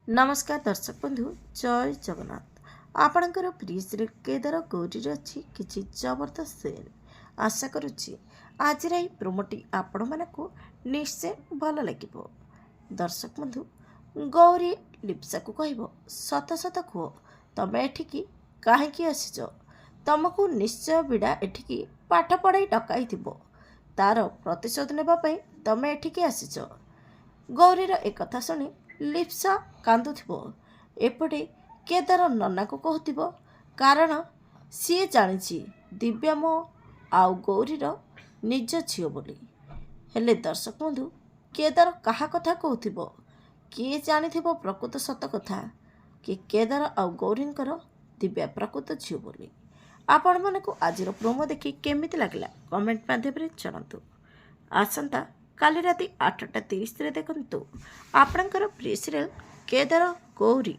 नमस्कार दर्शक बंधु जय जगन्नाथ आपणकर प्रिय श्री केदार गौरी अच्छी किसी जबरदस्त सीन आशा करुच्ची आज प्रोमोटी आपण मानक निश्चय भल लगे। दर्शक बंधु गौरी लिप्सा को कह सत सत कह तमें एठिकी कहीं आसीच तुमको निश्चय विड़ा एठिकी पाठ पढ़ाई डकई तार प्रतिशोध नेबाई तमें एठिकी आसीच। गौरीर एक कथा शुणी लिप्सा कांदुथिबो एपटे केदार नना को कहथिबो कारण सी जानिछि दिव्या मो आउ गौरीर निज झियो बोली। हेले दर्शक बंधु केदार कहा कथा कहथिबो किए जानिथिबो प्रकृत सत कथा कि केदार आउ गौरींकर दिव्या प्रकृत झियो बोली। आपण मानकु आजिर प्रोमो देखि केमिति लागला कमेंट माध्यम जणातु। आसंता काली राति 8:30 देखंतु आपणकर प्रिय सीरियल केदार गौरी।